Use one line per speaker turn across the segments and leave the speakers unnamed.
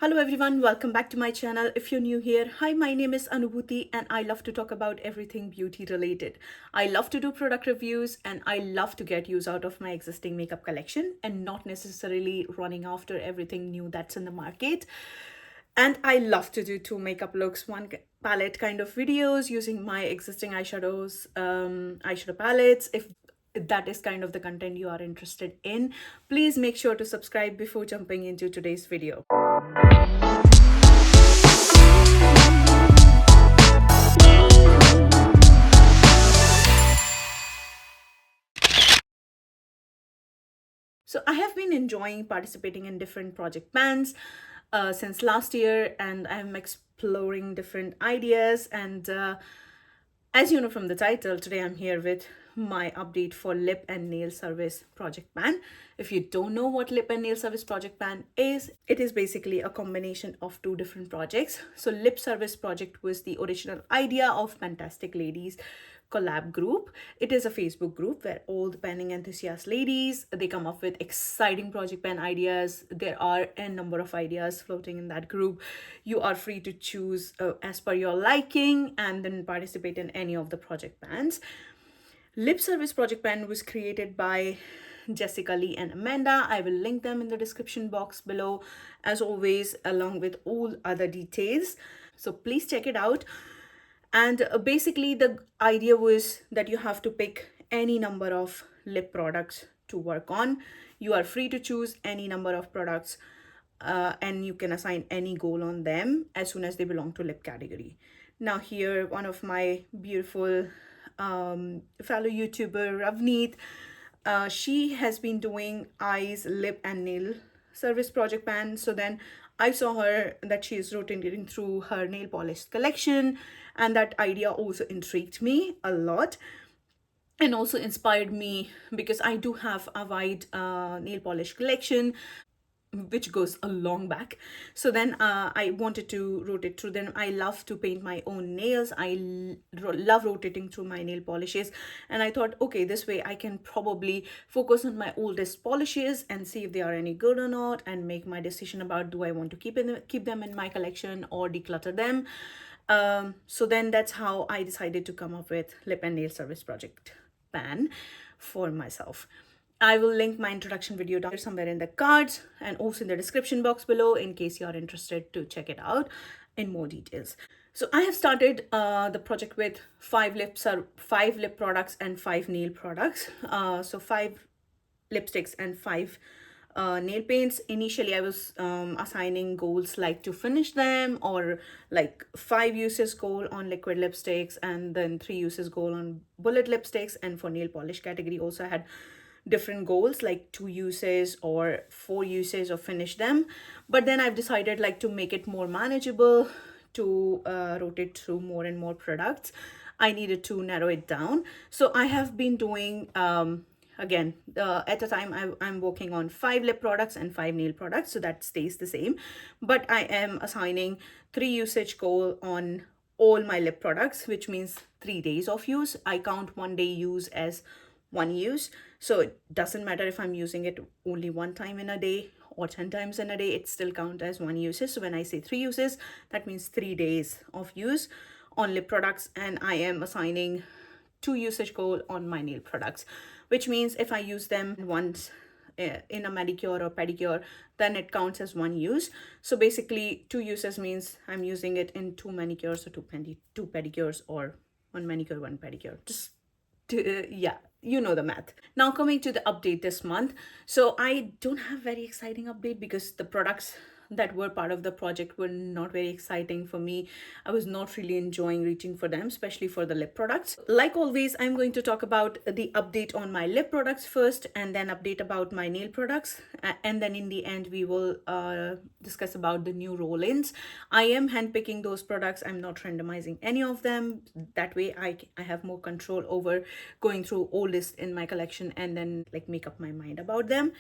Hello everyone, welcome back to my channel. If you're new here, hi, my name is Anubhuti and I love to talk about everything beauty related. I love to do product reviews and I love to get use out of my existing makeup collection and not necessarily running after everything new that's in the market. And I love to do two makeup looks, one palette kind of videos using my existing eyeshadows, eyeshadow palettes. If that is kind of the content you are interested in, please make sure to subscribe before jumping into today's video. So I have been enjoying participating in different project bands since last year, and I'm exploring different ideas. And as you know from the title, today I'm here with my update for Lip and Nail Service Project Ban. If you don't know what Lip and Nail Service Project Ban is, it is basically a combination of two different projects. So Lip Service Project was the original idea of Fantastic Ladies collab group. It is a Facebook group where all the penning enthusiast ladies, they come up with exciting project pen ideas. There are a number of ideas floating in that group. You are free to choose as per your liking and then participate in any of the project pans. Lip Service Project Pen was created by Jessica Lee and Amanda. I will link them in the description box below, as always, along with all other details. So please check it out. And basically, the idea was that you have to pick any number of lip products to work on. You are free to choose any number of products and you can assign any goal on them as soon as they belong to lip category. Now here, one of my beautiful fellow YouTuber, Ravneet, she has been doing eyes, lip and nail service project pan. So then I saw her that she is rotating through her nail polish collection, and that idea also intrigued me a lot and also inspired me because I do have a wide nail polish collection which goes a long back. So then I wanted to rotate through them. I love to paint my own nails. I love rotating through my nail polishes, and I thought, okay, this way I can probably focus on my oldest polishes and see if they are any good or not, and make my decision about do I want to keep them in my collection or declutter them. So then that's how I decided to come up with Lip and Nail Service Project Pan for myself. I will link my introduction video down somewhere in the cards and also in the description box below in case you are interested to check it out in more details. So I have started the project with five lip products and 5 nail products. So 5 lipsticks and 5 nail paints. Initially I was assigning goals like to finish them, or like 5 uses goal on liquid lipsticks and then 3 uses goal on bullet lipsticks. And for nail polish category also I had different goals like 2 uses or 4 uses or finish them. But then I've decided like to make it more manageable, to rotate through more and more products. I needed to narrow it down. So I have been doing again at a time I'm working on 5 lip products and 5 nail products, so that stays the same, but I am assigning 3 usage goal on all my lip products, which means 3 days of use. I count 1 day use as 1 use, so it doesn't matter if I'm using it only 1 time in a day or 10 times in a day, it still counts as 1 uses. So when I say 3 uses, that means 3 days of use on lip products, and I am assigning 2 usage goal on my nail products, which means if I use them once in a manicure or pedicure, then it counts as 1 use. So basically 2 uses means I'm using it in 2 manicures or 2 pedicures, or 1 manicure, 1 pedicure. Just yeah, you know the math. Now coming to the update this month. So I don't have very exciting update because the products that were part of the project were not very exciting for me. I was not really enjoying reaching for them, especially for the lip products. Like always, I'm going to talk about the update on my lip products first, and then update about my nail products, and then in the end we will discuss about the new roll-ins. I am handpicking those products. I'm not randomizing any of them. That way I have more control over going through all list in my collection and then like make up my mind about them.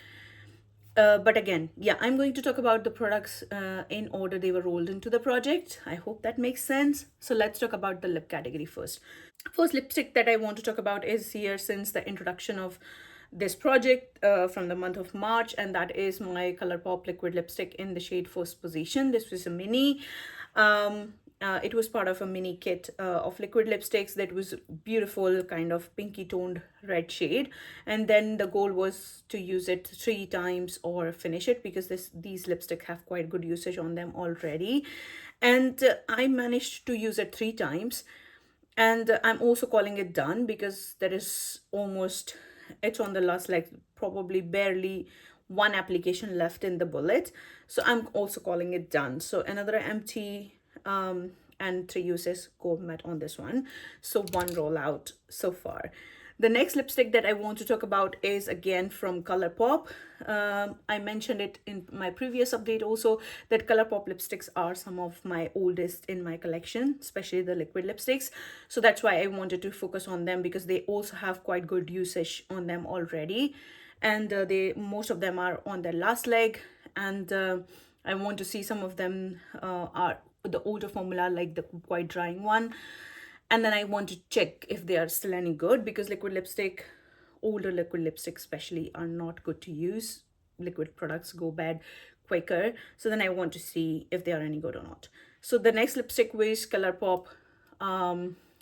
But again, yeah, I'm going to talk about the products in order they were rolled into the project. I hope that makes sense. So let's talk about the lip category first. First lipstick that I want to talk about is here since the introduction of this project from the month of March, and that is my ColourPop liquid lipstick in the shade First Position. This was a mini. It was part of a mini kit of liquid lipsticks that was beautiful, kind of pinky toned red shade. And then the goal was to use it 3 times or finish it, because these lipsticks have quite good usage on them already. And I managed to use it 3 times. And I'm also calling it done, because there is almost, it's on the last, like probably barely one application left in the bullet. So I'm also calling it done. So another empty and 3 uses gold matte on this one. So 1 rollout so far. The next lipstick that I want to talk about is again from ColourPop. I mentioned it in my previous update also, that ColourPop lipsticks are some of my oldest in my collection, especially the liquid lipsticks. So that's why I wanted to focus on them, because they also have quite good usage on them already. And most of them are on their last leg. And I want to see some of them are the older formula, like the quite drying one. And then I want to check if they are still any good, because older liquid lipstick especially, are not good to use. Liquid products go bad quicker. So then I want to see if they are any good or not. So the next lipstick was ColourPop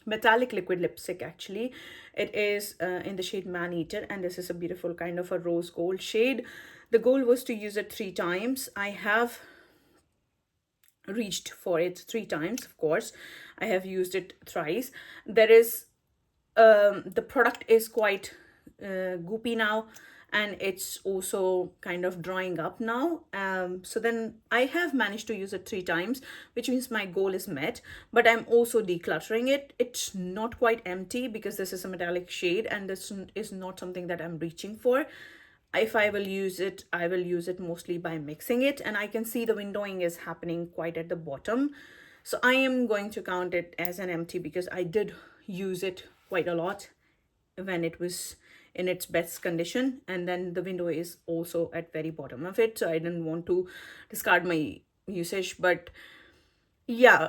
metallic liquid lipstick. Actually, it is in the shade Man Eater, and this is a beautiful kind of a rose gold shade. The goal was to use it 3 times. I have reached for it 3 times. Of course, I have used it thrice. There is the product is quite goopy now, and it's also kind of drying up now. So then I have managed to use it 3 times, which means my goal is met. But I'm also decluttering it. It's not quite empty, because this is a metallic shade, and this is not something that I'm reaching for. If I will use it, I will use it mostly by mixing it, and I can see the windowing is happening quite at the bottom. So I am going to count it as an empty, because I did use it quite a lot when it was in its best condition, and then the window is also at very bottom of it, so I didn't want to discard my usage. But yeah,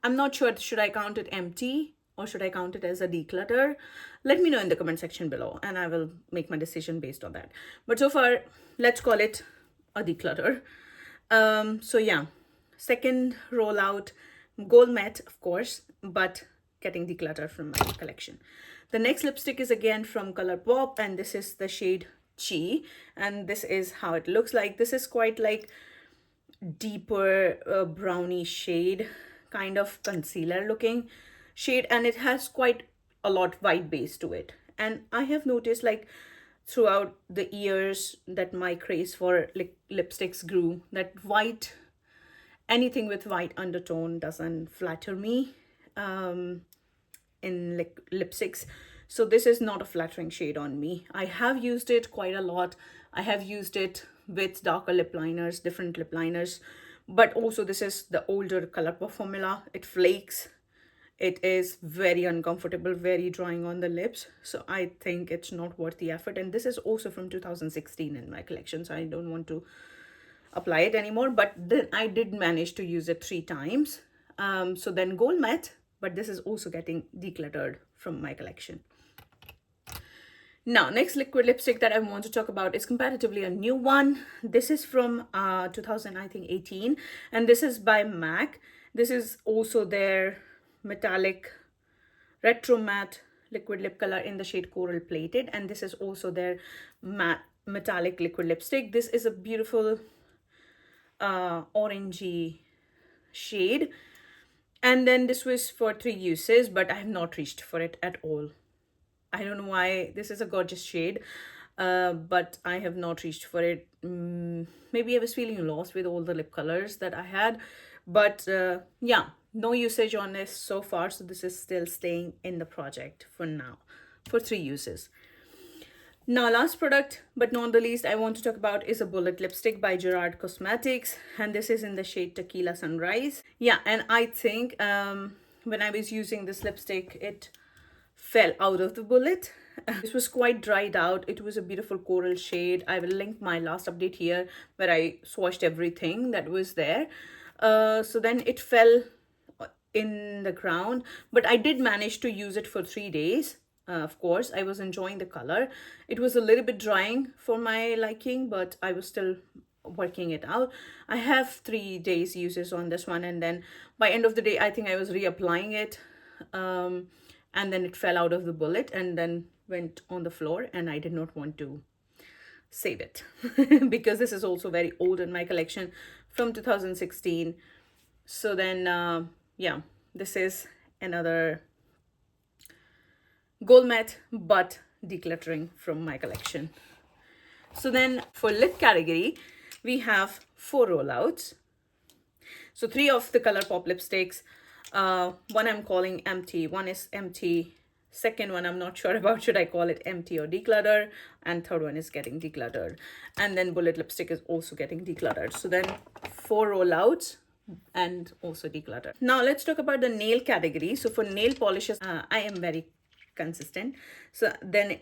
I'm not sure, should I count it empty or should I count it as a declutter? Let me know in the comment section below, and I will make my decision based on that. But so far, let's call it a declutter. So yeah, second rollout, gold matte, of course, but getting decluttered from my collection. The next lipstick is again from ColourPop, and this is the shade Chi, and this is how it looks like. This is quite like deeper brownie shade, kind of concealer looking shade, and it has quite a lot white base to it. And I have noticed, like, throughout the years that my craze for lipsticks grew, that anything with white undertone doesn't flatter me in lipsticks. So this is not a flattering shade on me. I have used it quite a lot. I have used it with darker lip liners, different lip liners, but also this is the older ColourPop formula. It flakes. It is very uncomfortable, very drying on the lips. So I think it's not worth the effort. And this is also from 2016 in my collection, so I don't want to apply it anymore. But then I did manage to use it 3 times. So then gold matte, but this is also getting decluttered from my collection. Now, next liquid lipstick that I want to talk about is comparatively a new one. This is from 2018, and this is by MAC. This is also their metallic retro matte liquid lip color in the shade Coral Plated, and this is also their matte metallic liquid lipstick. This is a beautiful orangey shade, and then this was for 3 uses, but I have not reached for it at all. I don't know why. This is a gorgeous shade, but I have not reached for it. Maybe I was feeling lost with all the lip colors that I had, but yeah, no usage on this so far, so this is still staying in the project for now, for 3 uses. Now, last product, but not the least, I want to talk about is a bullet lipstick by Gerard Cosmetics, and this is in the shade Tequila Sunrise. Yeah, and I think when I was using this lipstick, it fell out of the bullet. This was quite dried out. It was a beautiful coral shade. I will link my last update here where I swatched everything that was there. So then it fell in the ground, but I did manage to use it for 3 days. Of course, I was enjoying the color. It was a little bit drying for my liking, but I was still working it out. I have 3 days uses on this one, and then by end of the day, I think I was reapplying it, um, and then it fell out of the bullet and then went on the floor, and I did not want to save it because this is also very old in my collection from 2016. So then, yeah, this is another gold matte but decluttering from my collection. So then for lip category, we have 4 rollouts. So 3 of the ColourPop lipsticks. One I'm calling empty, one is empty. Second one I'm not sure about, should I call it empty or declutter? And third one is getting decluttered. And then Bullet lipstick is also getting decluttered. So then 4 rollouts and also declutter. Now let's talk about the nail category. So for nail polishes, I am very consistent. So then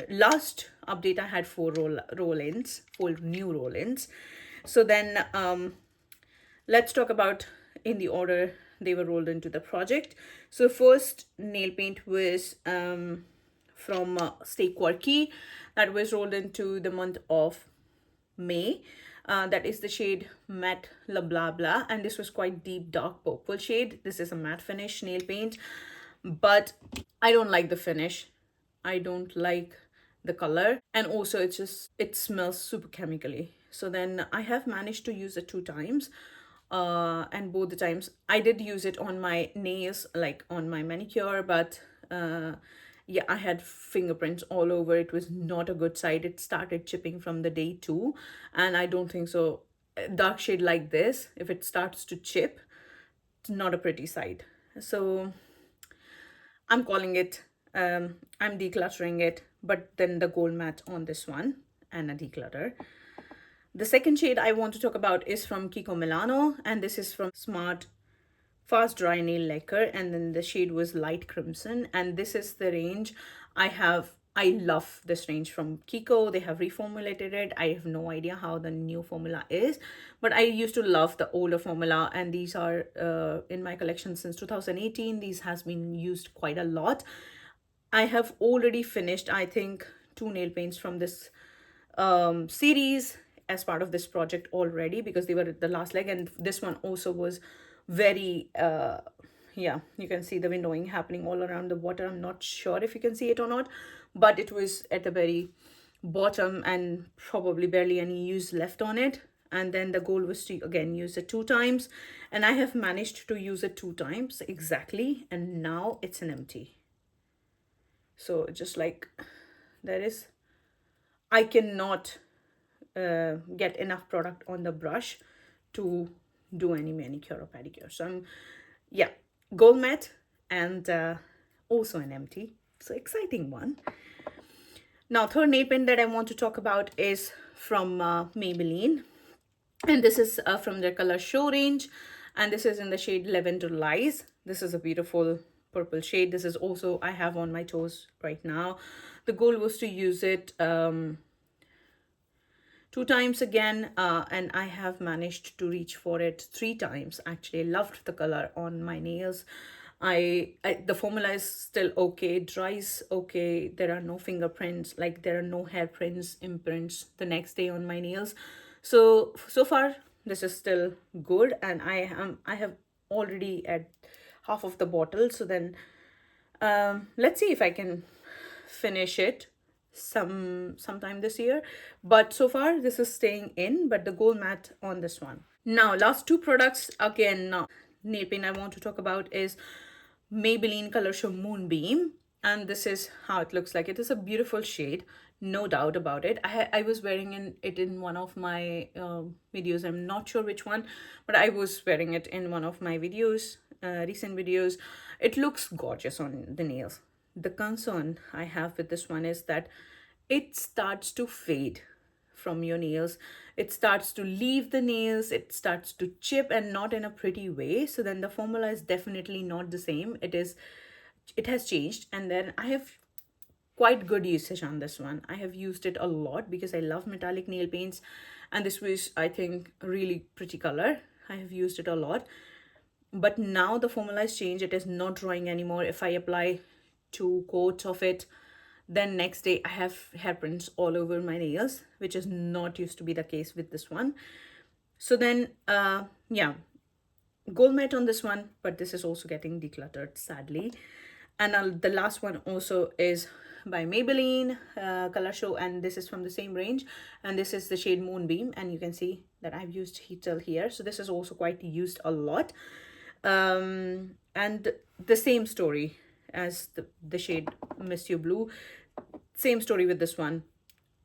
last update I had 4 roll-ins, 4 new roll-ins. So then let's talk about in the order they were rolled into the project. So first nail paint was from Stay Quirky. That was rolled into the month of May. That is the shade Matte La Blah Blah, and this was quite deep dark purple shade. This is a matte finish nail paint, but I don't like the finish. I don't like the color, and also it smells super chemically. So then I have managed to use it 2 times, and both the times I did use it on my nails, like on my manicure, but yeah, I had fingerprints all over. It was not a good side. It started chipping from the day 2, and I don't think so. Dark shade like this, if it starts to chip, it's not a pretty side. So I'm calling it, I'm decluttering it, but then the gold matte on this one and a declutter. The second shade I want to talk about is from Kiko Milano, and this is from Smart Fast Dry Nail Lacquer, and then the shade was Light Crimson, and this is the range I love this range from Kiko. They have reformulated it. I have no idea how the new formula is, but I used to love the older formula, and these are in my collection since 2018. These has been used quite a lot. I have already finished, I think, 2 nail paints from this series as part of this project already, because they were at the last leg, and this one also was very yeah, you can see the windowing happening all around the water. I'm not sure if you can see it or not, but it was at the very bottom and probably barely any use left on it. And then the goal was to again use it 2 times, and I have managed to use it 2 times exactly, and now it's an empty. So just like there is, I cannot get enough product on the brush to do any manicure or pedicure. So I'm, yeah, gold matte and also an empty. So exciting one. Now third nail paint that I want to talk about is from Maybelline, and this is from their color show range, and this is in the shade Lavender Lies. This is a beautiful purple shade. This is also I have on my toes right now. The goal was to use it 2 times again, and I have managed to reach for it 3 times. Actually, I loved the color on my nails. The formula is still okay, dries okay. There are no fingerprints, like there are no hair prints, imprints the next day on my nails. So far this is still good, and I have already at half of the bottle. So then let's see if I can finish it sometime this year, but so far this is staying in, but the gold matte on this one. Now last 2 products again, nail paint I want to talk about is Maybelline Color Show Moonbeam, and this is how it looks like. It is a beautiful shade, no doubt about it. I was wearing it in one of my videos. I'm not sure which one, but I was wearing it in one of my videos, recent videos. It looks gorgeous on the nails. The concern I have with this one is that it starts to fade from your nails. It starts to leave the nails, it starts to chip, and not in a pretty way. So then the formula is definitely not the same. It has changed, and then I have quite good usage on this one. I have used it a lot because I love metallic nail paints, and this was, I think, a really pretty color. I have used it a lot, but now the formula has changed. It is not drying anymore. If I apply 2 coats of it. Then next day I have hairprints all over my nails, which is not used to be the case with this one. So then yeah, gold matte on this one, but this is also getting decluttered, sadly. And the last one also is by Maybelline Color Show, and this is from the same range, and this is the shade Moonbeam, and you can see that I've used heat gel here, so this is also quite used a lot. And the same story as the shade Miss You Blue, same story with this one.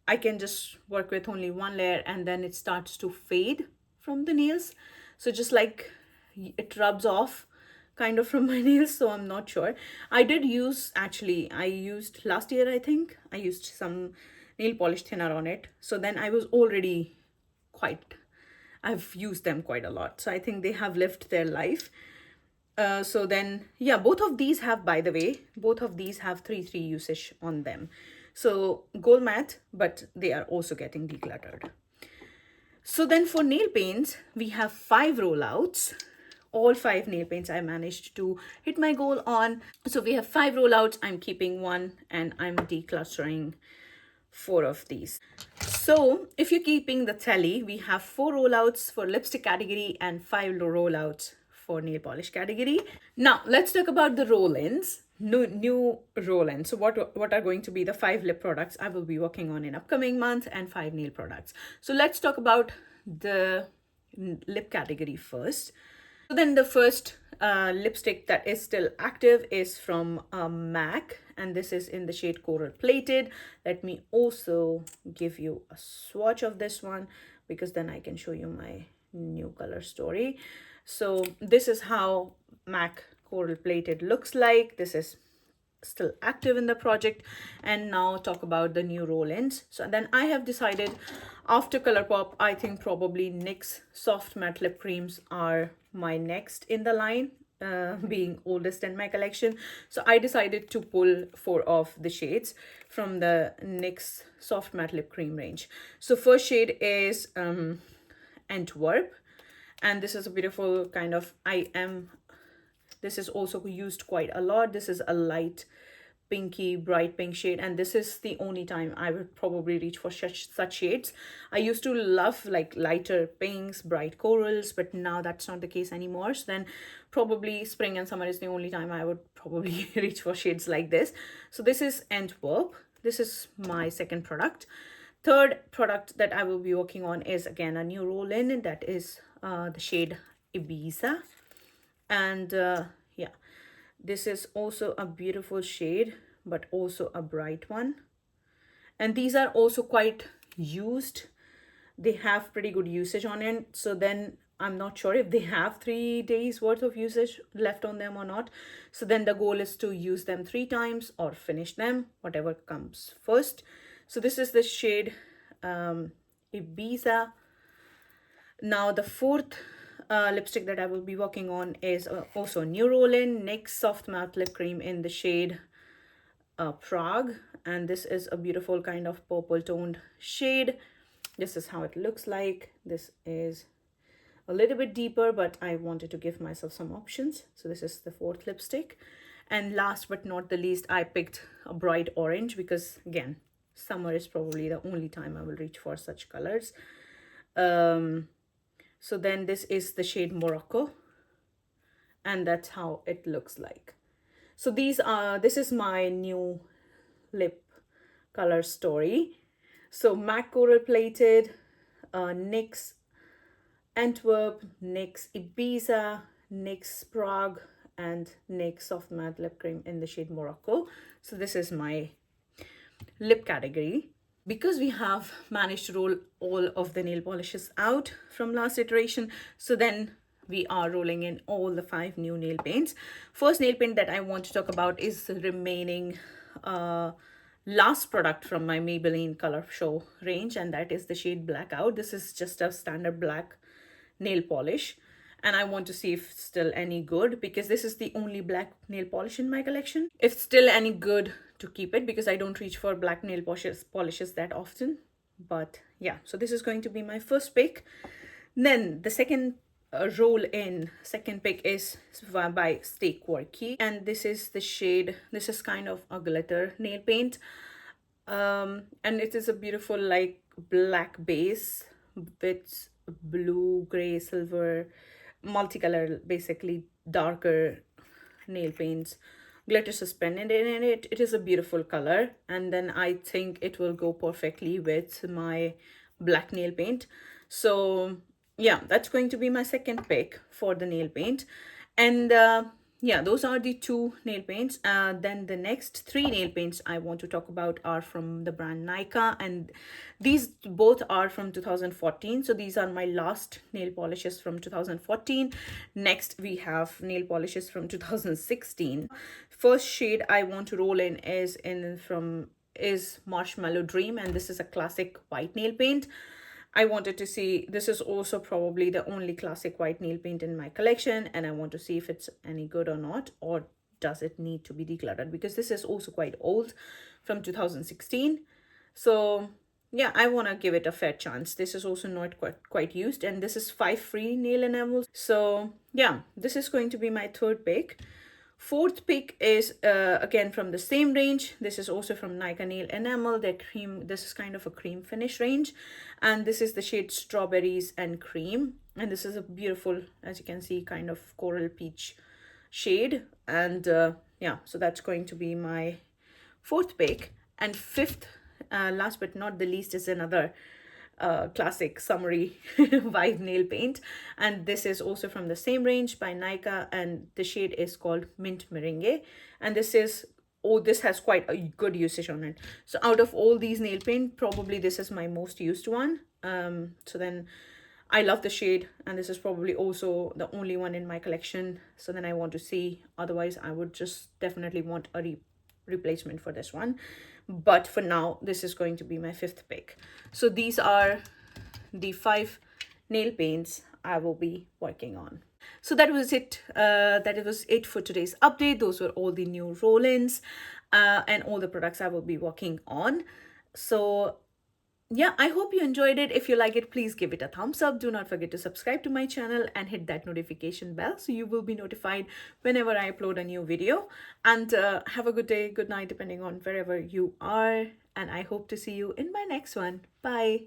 I can just work with only one layer and then it starts to fade from the nails. So just like it rubs off kind of from my nails, so I'm not sure. I did use, actually, I used last year, I think, I used some nail polish thinner on it. So then I was already I've used them quite a lot. So I think they have lived their life. So then, yeah, both of these have, by the way, both of these have 3 usage on them. So gold matte, but they are also getting decluttered. So then for nail paints, we have 5 rollouts. All 5 nail paints I managed to hit my goal on. So we have 5 rollouts. I'm keeping 1 and I'm decluttering 4 of these. So if you're keeping the tally, we have 4 rollouts for lipstick category and 5 rollouts for nail polish category. Now let's talk about the roll-ins. New roll-ins. So what are going to be the 5 lip products I will be working on in upcoming months and 5 nail products. So let's talk about the lip category first. So then the first lipstick that is still active is from MAC, and this is in the shade Coral Plated. Let me also give you a swatch of this one because then I can show you my new color story. So this is how MAC Coral Plated looks like. This is still active in the project. And now talk about the new roll-ins. So then I have decided after Colourpop, I think probably NYX soft matte lip creams are my next in the line, being oldest in my collection. So I decided to pull 4 of the shades from the NYX soft matte lip cream range. So first shade is Antwerp, and this is a beautiful kind of this is also used quite a lot. This is a light pinky bright pink shade, and this is the only time I would probably reach for such shades. I used to love like lighter pinks, bright corals, but now that's not the case anymore. So then probably spring and summer is the only time I would probably reach for shades like this. So this is Antwerp. This is my second product. Third product that I will be working on is again a new roll-in, and that is the shade Ibiza. And yeah, this is also a beautiful shade, but also a bright one. And these are also quite used. They have pretty good usage on it. So then I'm not sure if they have 3 days worth of usage left on them or not. So then the goal is to use them 3 times or finish them, whatever comes first. So this is the shade Ibiza. Now the fourth lipstick that I will be working on is also new roll-in NYX soft matte lip cream in the shade Prague, and this is a beautiful kind of purple toned shade. This is how it looks like. This is a little bit deeper, but I wanted to give myself some options. So this is the fourth lipstick. And last but not the least, I picked a bright orange because again, summer is probably the only time I will reach for such colors. So then this is the shade Morocco, and that's how it looks like. So this is my new lip color story. So MAC Coral Plated, NYX Antwerp, NYX Ibiza, NYX Prague, and NYX Soft Matte Lip Cream in the shade Morocco. So this is my lip category. Because we have managed to roll all of the nail polishes out from last iteration, so then we are rolling in all the 5 new nail paints. First nail paint that I want to talk about is the remaining last product from my Maybelline Color Show range, and that is the shade Blackout. This is just a standard black nail polish, and I want to see if it's still any good because this is the only black nail polish in my collection. If it's still any good, to keep it, because I don't reach for black nail polishes that often. But yeah, so this is going to be my first pick. Then the second roll in. Second pick is by Stay Quirky, and this is the shade. This is kind of a glitter nail paint, and it is a beautiful like black base with blue, gray, silver, multicolor, basically darker nail paints, glitter suspended in it. It is a beautiful color, and then I think it will go perfectly with my black nail paint. So yeah, that's going to be my second pick for the nail paint. And yeah, those are the two nail paints. Then the next three nail paints I want to talk about are from the brand Nika, and these both are from 2014. So these are my last nail polishes from 2014. Next we have nail polishes from 2016. First shade I want to roll in is Marshmallow Dream, and this is a classic white nail paint. I wanted to see, this is also probably the only classic white nail paint in my collection, and I want to see if it's any good or not, or does it need to be decluttered, because this is also quite old, from 2016. So yeah, I want to give it a fair chance. This is also not quite used, and this is 5 free nail enamels. So yeah, this is going to be my third pick. Fourth pick is again from the same range. This is also from Nika Nail Enamel. Their cream, this is kind of a cream finish range. And this is the shade Strawberries and Cream. And this is a beautiful, as you can see, kind of coral peach shade. And yeah, so that's going to be my fourth pick. And fifth, last but not the least, is another classic summery vibe nail paint, and this is also from the same range by Nika, and the shade is called Mint Meringue, and this is, oh, this has quite a good usage on it. So out of all these nail paint, probably this is my most used one. So then I love the shade, and this is probably also the only one in my collection. So then I want to see, otherwise I would just definitely want a replacement for this one. But for now, this is going to be my fifth pick. So these are the 5 nail paints I will be working on. So that was it. That was it for today's update. Those were all the new roll-ins and all the products I will be working on. So yeah, I hope you enjoyed it. If you like it, please give it a thumbs up. Do not forget to subscribe to my channel and hit that notification bell so you will be notified whenever I upload a new video. And have a good day, good night, depending on wherever you are. And I hope to see you in my next one. Bye.